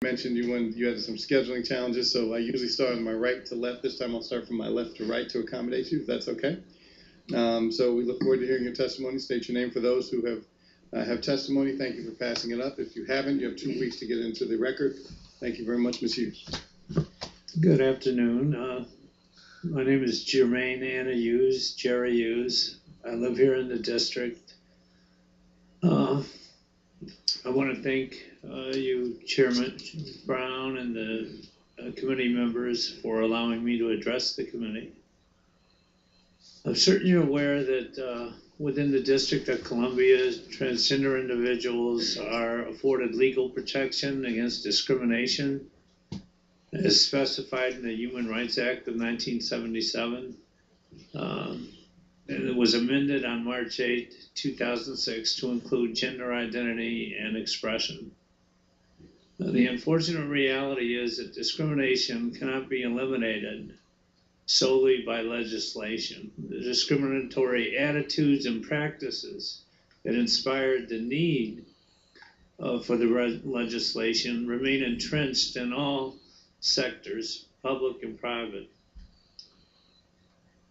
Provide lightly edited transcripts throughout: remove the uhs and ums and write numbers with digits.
Mentioned you had some scheduling challenges, so I usually start on my right to left. This time I'll start from my left to right to accommodate you, if that's okay. So we look forward to hearing your testimony. State your name for those who have testimony. Thank you for passing it up. If you haven't, you have 2 weeks to get into the record. Thank you very much, Ms. Hughes. Good afternoon. My name is Jermaine Anna Hughes, Jerry Hughes. I live here in the district. I want to thank you, Chairman Brown, and the committee members for allowing me to address the committee. I'm certain you're aware that within the District of Columbia, transgender individuals are afforded legal protection against discrimination as specified in the Human Rights Act of 1977. And it was amended on March 8, 2006 to include gender identity and expression. The unfortunate reality is that discrimination cannot be eliminated solely by legislation. The discriminatory attitudes and practices that inspired the need for the legislation remain entrenched in all sectors, public and private.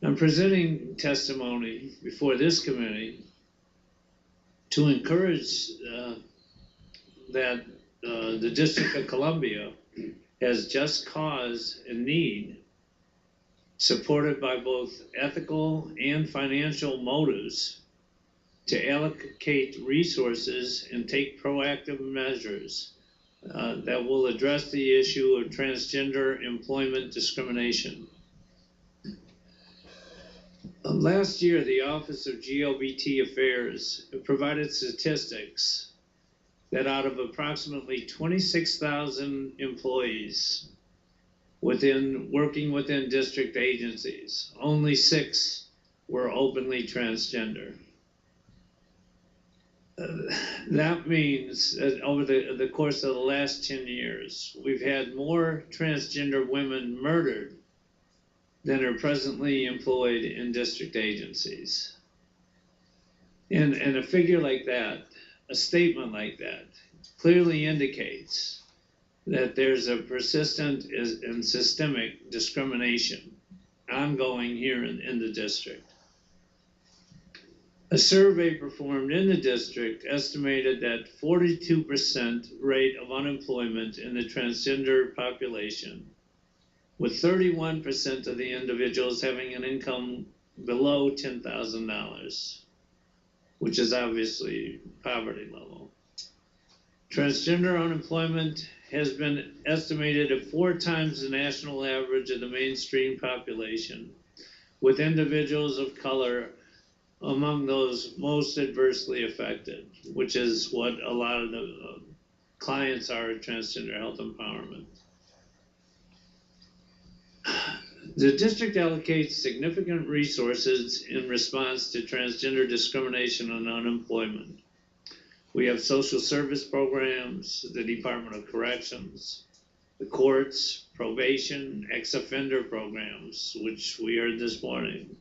I'm presenting testimony before this committee to encourage that the District of Columbia has just cause and need, supported by both ethical and financial motives, to allocate resources and take proactive measures that will address the issue of transgender employment discrimination. Last year, the Office of GLBT Affairs provided statistics that out of approximately 26,000 employees working within district agencies, only 6 were openly transgender. That means that over the course of the last 10 years, we've had more transgender women murdered than are presently employed in district agencies. And a figure like that, a statement like that, clearly indicates that there's a persistent and systemic discrimination ongoing here in the district. A survey performed in the district estimated that 42% rate of unemployment in the transgender population, with 31% of the individuals having an income below $10,000, which is obviously poverty level. Transgender unemployment has been estimated at 4 times the national average of the mainstream population, with individuals of color among those most adversely affected, which is what a lot of the clients are at Transgender Health Empowerment. The district allocates significant resources in response to transgender discrimination and unemployment. We have social service programs, the Department of Corrections, the courts, probation, ex-offender programs, which we heard this morning.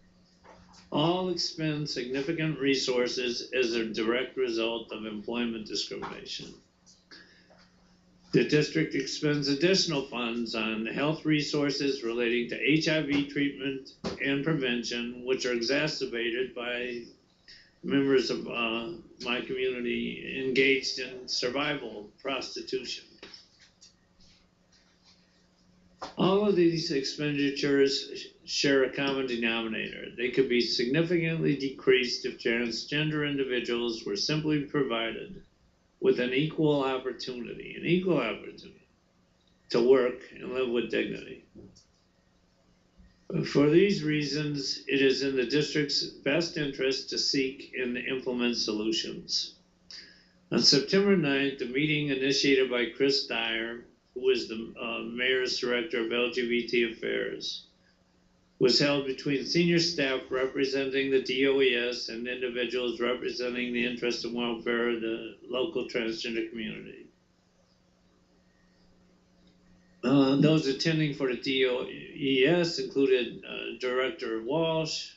All expend significant resources as a direct result of employment discrimination. The district expends additional funds on health resources relating to HIV treatment and prevention, which are exacerbated by members of my community engaged in survival prostitution. All of these expenditures share a common denominator. They could be significantly decreased if transgender individuals were simply provided with an equal opportunity to work and live with dignity. For these reasons, it is in the district's best interest to seek and implement solutions. On September 9th, a meeting initiated by Chris Dyer, who is the Mayor's Director of LGBT Affairs, was held between senior staff representing the DOES and individuals representing the interest and welfare of the local transgender community. Those attending for the DOES included Director Walsh,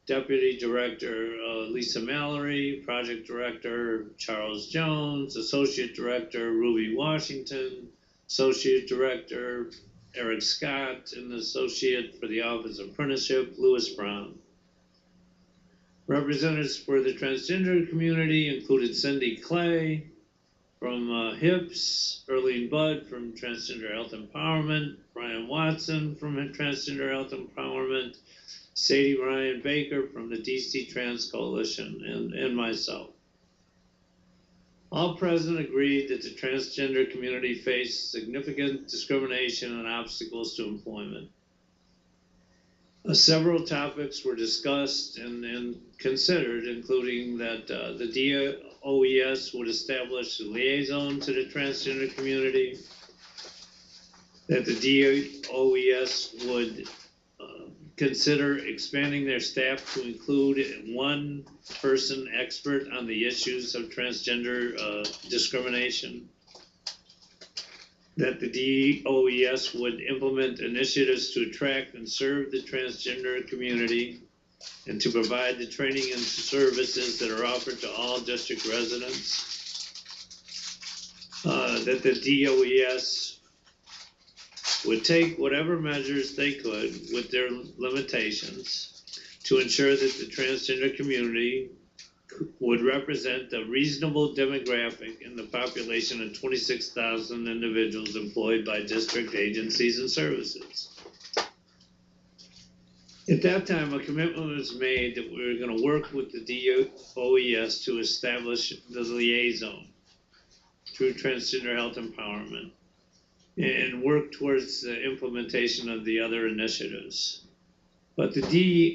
Deputy Director Lisa Mallory, Project Director Charles Jones, Associate Director Ruby Washington, Associate Director Eric Scott, and Associate for the Office of Apprenticeship, Lewis Brown. Representatives for the transgender community included Cindy Clay from HIPS, Earlene Budd from Transgender Health Empowerment, Brian Watson from Transgender Health Empowerment, Sadie Ryan Baker from the DC Trans Coalition, and myself. All present agreed that the transgender community faced significant discrimination and obstacles to employment. Several topics were discussed and considered, including that the DOES would establish a liaison to the transgender community, that the DOES would consider expanding their staff to include one person expert on the issues of transgender discrimination, that the DOES would implement initiatives to attract and serve the transgender community and to provide the training and services that are offered to all district residents, that the DOES would take whatever measures they could with their limitations to ensure that the transgender community would represent a reasonable demographic in the population of 26,000 individuals employed by district agencies and services. At that time, a commitment was made that we were going to work with the DOES to establish the liaison through Transgender Health Empowerment and work towards the implementation of the other initiatives. But the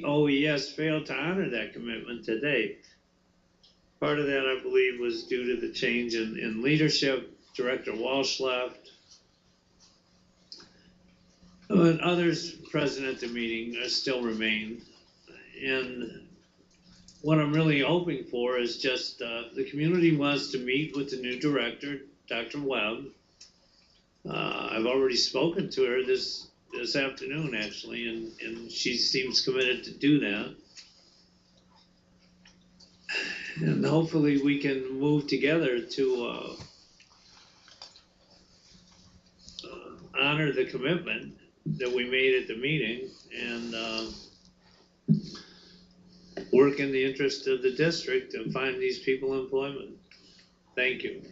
DOES failed to honor that commitment to date. Part of that, I believe, was due to the change in leadership. Director Walsh left. And others present at the meeting still remain. And what I'm really hoping for is just the community wants to meet with the new director, Dr. Webb. I've already spoken to her this afternoon, actually, and she seems committed to do that. And hopefully we can move together to honor the commitment that we made at the meeting and work in the interest of the district and find these people employment. Thank you.